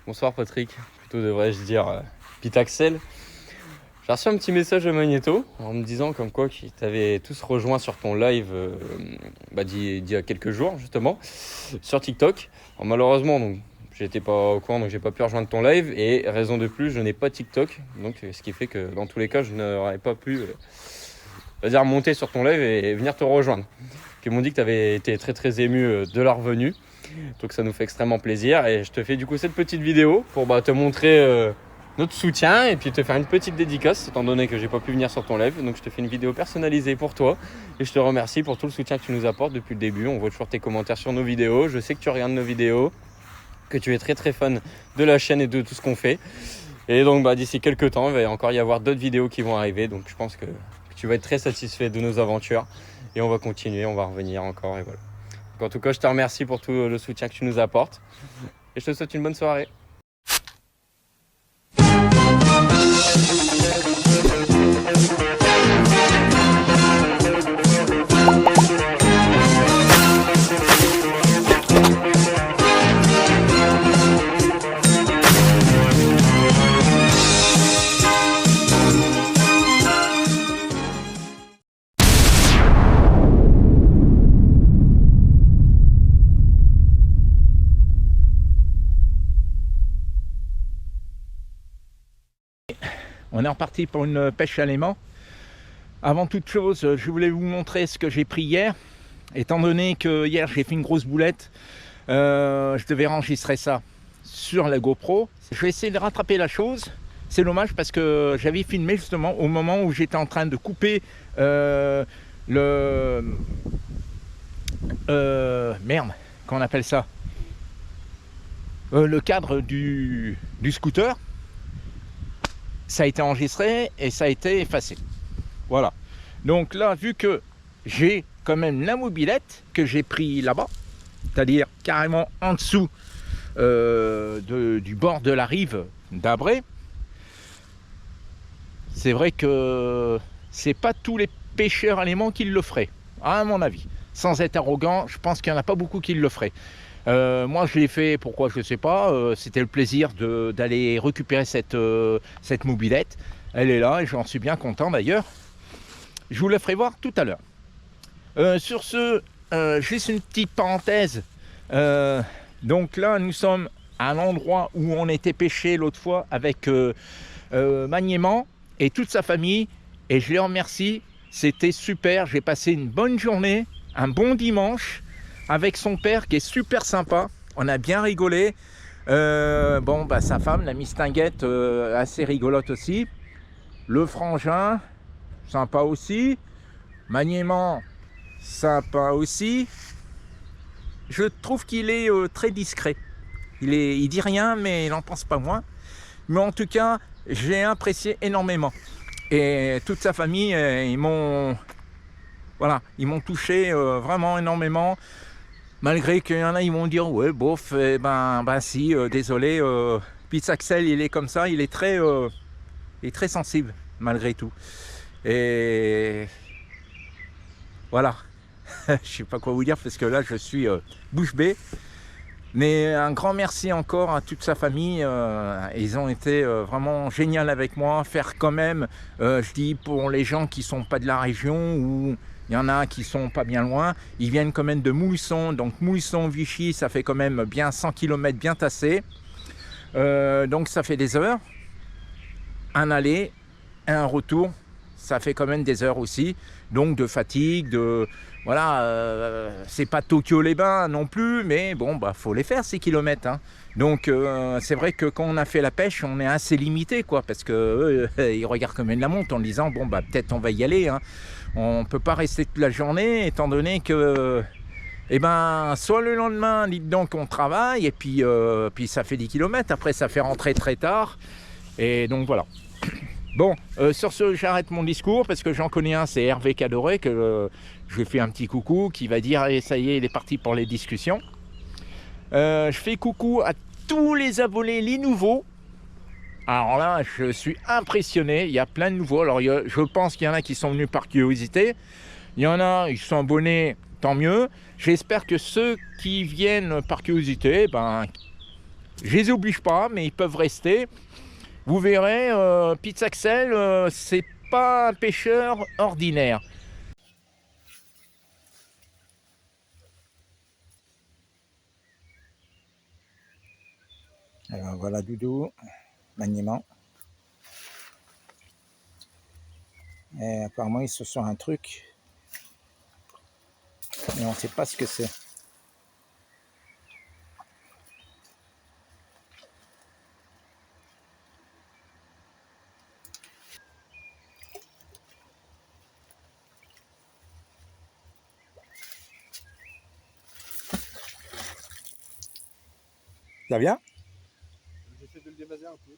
Bonsoir Patrick, plutôt devrais-je dire Pitaxel. J'ai reçu un petit message de Magneto en me disant comme quoi qu'ils t'avaient tous rejoint sur ton live d'il y a quelques jours justement sur TikTok. Alors, malheureusement donc j'étais pas au courant donc j'ai pas pu rejoindre ton live et raison de plus je n'ai pas TikTok donc ce qui fait que dans tous les cas je n'aurais pas pu monter sur ton live et venir te rejoindre. Ils m'ont dit que tu avais été très très ému de leur venue. Donc ça nous fait extrêmement plaisir et je te fais du coup cette petite vidéo pour te montrer notre soutien et puis te faire une petite dédicace étant donné que j'ai pas pu venir sur ton live. Donc je te fais une vidéo personnalisée pour toi et je te remercie pour tout le soutien que tu nous apportes depuis le début. On voit toujours tes commentaires sur nos vidéos, je sais que tu regardes nos vidéos, que tu es très très fan de la chaîne et de tout ce qu'on fait. Et donc d'ici quelques temps il va encore y avoir d'autres vidéos qui vont arriver, donc je pense que tu vas être très satisfait de nos aventures et on va continuer, on va revenir encore et voilà. Donc en tout cas, je te remercie pour tout le soutien que tu nous apportes et je te souhaite une bonne soirée. On est reparti pour une pêche à l'aimant. Avant toute chose, je voulais vous montrer ce que j'ai pris hier. Étant donné que hier j'ai fait une grosse boulette, je devais enregistrer ça sur la GoPro. Je vais essayer de rattraper la chose. C'est dommage parce que j'avais filmé justement au moment où j'étais en train de couper merde, qu'on appelle ça, le cadre du scooter. Ça a été enregistré et ça a été effacé. Voilà. Donc là, vu que j'ai quand même la mobilette que j'ai pris là-bas, c'est-à-dire carrément en dessous du bord de la rive d'Abré, c'est vrai que c'est pas tous les pêcheurs à l'aimant qui le feraient, à mon avis. Sans être arrogant, je pense qu'il n'y en a pas beaucoup qui le feraient. Moi je l'ai fait, pourquoi je ne sais pas, c'était le plaisir d'aller récupérer cette mobilette. Elle est là et j'en suis bien content d'ailleurs. Je vous la ferai voir tout à l'heure. Sur ce, juste une petite parenthèse. Donc là nous sommes à l'endroit où on était pêché l'autre fois avec Magnéman et toute sa famille et je les remercie, c'était super, j'ai passé une bonne journée, un bon dimanche avec son père qui est super sympa, on a bien rigolé. Sa femme, la mistinguette, assez rigolote aussi. Le frangin, sympa aussi. Magnéman, sympa aussi. Je trouve qu'il est très discret. Il dit rien, mais il n'en pense pas moins. Mais en tout cas, j'ai apprécié énormément. Et toute sa famille, ils m'ont touché vraiment énormément. Malgré qu'il y en a, ils vont dire ouais bof, si, désolé, Pitaxel il est comme ça, il est très sensible malgré tout. Et voilà, je sais pas quoi vous dire parce que là je suis bouche bée. Mais un grand merci encore à toute sa famille, ils ont été vraiment géniaux avec moi. Faire quand même, je dis pour les gens qui sont pas de la région ou il y en a qui sont pas bien loin, ils viennent quand même de Moulisson, donc Moulisson-Vichy, ça fait quand même bien 100 km bien tassé. Donc ça fait des heures, un aller, un retour, ça fait quand même des heures aussi, donc de fatigue, c'est pas Tokyo-les-Bains non plus, mais bon, faut les faire ces kilomètres, hein. Donc c'est vrai que quand on a fait la pêche, on est assez limité, quoi, parce que ils regardent comme une la monte en disant peut-être on va y aller, hein. On peut pas rester toute la journée, étant donné que soit le lendemain, dites donc, on travaille, et puis ça fait 10 km, après ça fait rentrer très tard, et donc voilà. Bon, sur ce, j'arrête mon discours, parce que j'en connais un, c'est Hervé Cadoré, que je lui fais un petit coucou, qui va dire, allez, ça y est, il est parti pour les discussions. Je fais coucou à tous les abonnés, les nouveaux. Alors là, je suis impressionné, il y a plein de nouveaux. Alors je pense qu'il y en a qui sont venus par curiosité. Il y en a, ils sont abonnés, tant mieux. J'espère que ceux qui viennent par curiosité, Je les oblige pas, mais ils peuvent rester. Vous verrez, Pizzaxel, c'est pas un pêcheur ordinaire. Alors voilà Doudou, maniement. Et apparemment ils sont sur un truc, mais on ne sait pas ce que c'est. Ça vient? J'essaie de le dévaser un peu.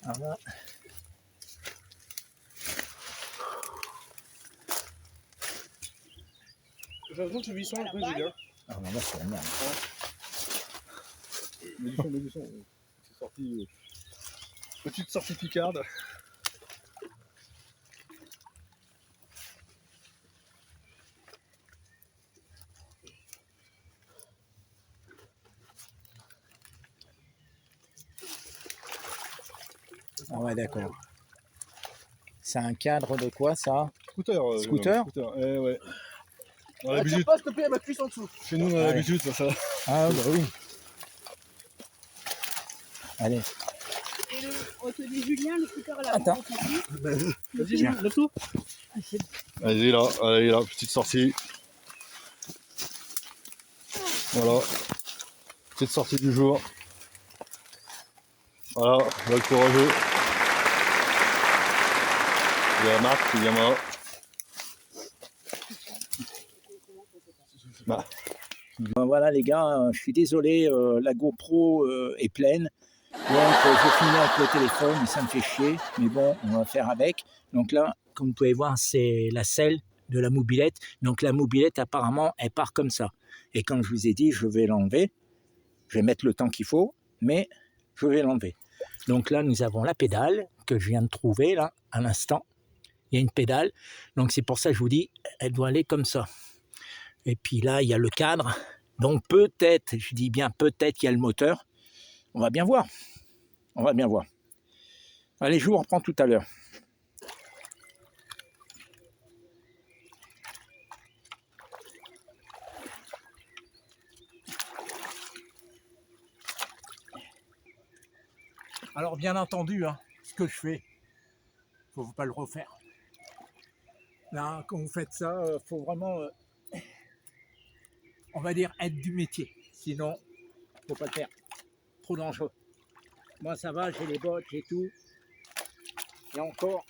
Voilà. J'ai l'impression que ce buisson un peu, Julien. Ah non, là c'est la merde. Mais du son. C'est sorti. Petite sortie picarde. Ah ouais, d'accord. C'est un cadre de quoi ça? Scooter. Scooter? Eh ouais. On a Tiens l'habitude. pas, s'il te plaît, elle m'a cuisse en dessous. Chez nous, on a Ouais. l'habitude, ça. Ah bah oui. Allez. Et on te dit Julien, le scooter à la Attends. Vas-y, Tiens. lève-toi. Vas-y, là, allez, là, petite sortie. Voilà. Petite sortie du jour. Voilà, là, le courageux. Il y a Marc qui vient là. Bah. Voilà les gars, je suis désolé, la GoPro est pleine. Donc je finis avec le téléphone, ça me fait chier, mais bon, on va faire avec. Donc là, comme vous pouvez voir, c'est la selle de la mobilette. Donc la mobilette, apparemment, elle part comme ça. Et comme je vous ai dit, je vais l'enlever. Je vais mettre le temps qu'il faut, mais je vais l'enlever. Donc là, nous avons la pédale que je viens de trouver, là, à l'instant. Il y a une pédale. Donc c'est pour ça que je vous dis, elle doit aller comme ça. Et puis là, il y a le cadre. Donc peut-être, je dis bien peut-être qu'il y a le moteur. On va bien voir. On va bien voir. Allez, je vous reprends tout à l'heure. Alors bien entendu, hein, ce que je fais, il ne faut pas le refaire. Là, quand vous faites ça, il faut vraiment, on va dire, être du métier. Sinon, il ne faut pas le faire. Trop dangereux. Moi, ça va, j'ai les bottes, j'ai tout. Et encore.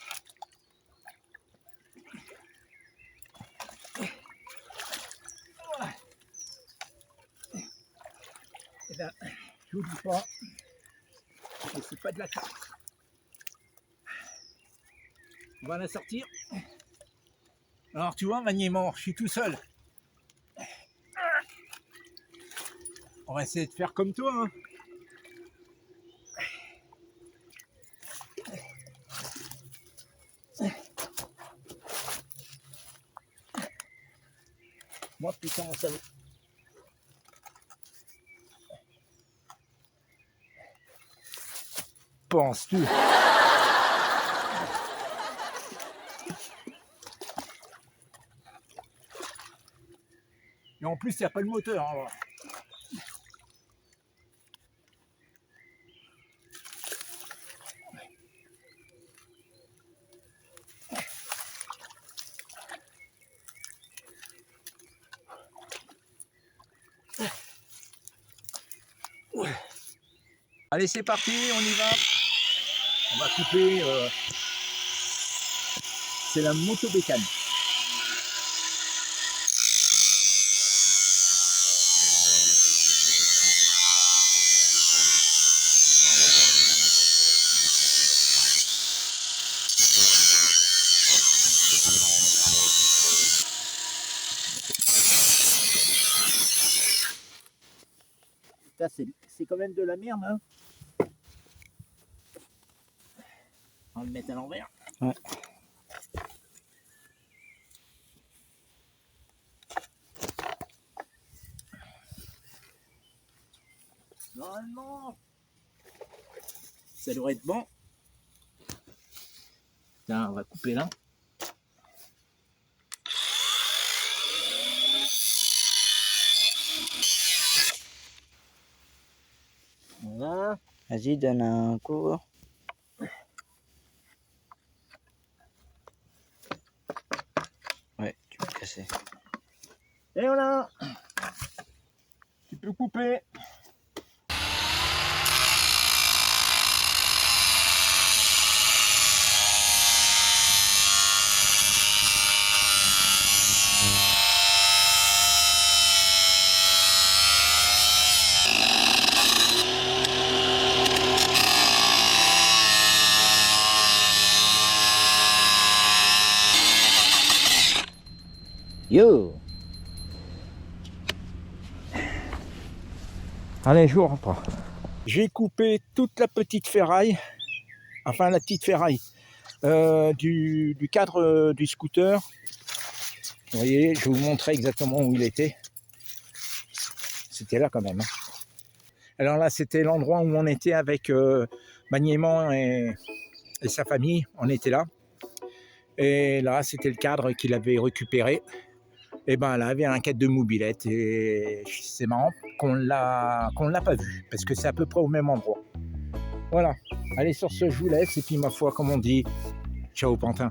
Et là, je vous dis pas, mais c'est pas de la carte. On va la sortir. Alors, tu vois, maniement, je suis tout seul. On va essayer de faire comme toi, hein. Moi, putain, ça va. Penses-tu? Et en plus, il n'y a pas le moteur. Hein. Allez, c'est parti, on y va. On va couper. C'est la motobécane. C'est quand même de la merde, hein. On va le mettre à l'envers. Ouais. Normalement, ça devrait être bon. Tiens, on va couper là. Voilà. Vas-y, donne un coup. Ouais, tu peux casser. Et voilà. Tu peux couper. Yo! Allez, je vous reprends. J'ai coupé toute la petite ferraille, enfin la petite ferraille du cadre du scooter. Vous voyez, je vais vous montrer exactement où il était. C'était là quand même. Alors là, c'était l'endroit où on était avec Magnéman et sa famille. On était là. Et là, c'était le cadre qu'il avait récupéré. Et ben là, il y avait un cadre de mobilette. Et c'est marrant qu'on l'a pas vu, parce que c'est à peu près au même endroit. Voilà. Allez, sur ce, je vous laisse. Et puis, ma foi, comme on dit, ciao Pantin.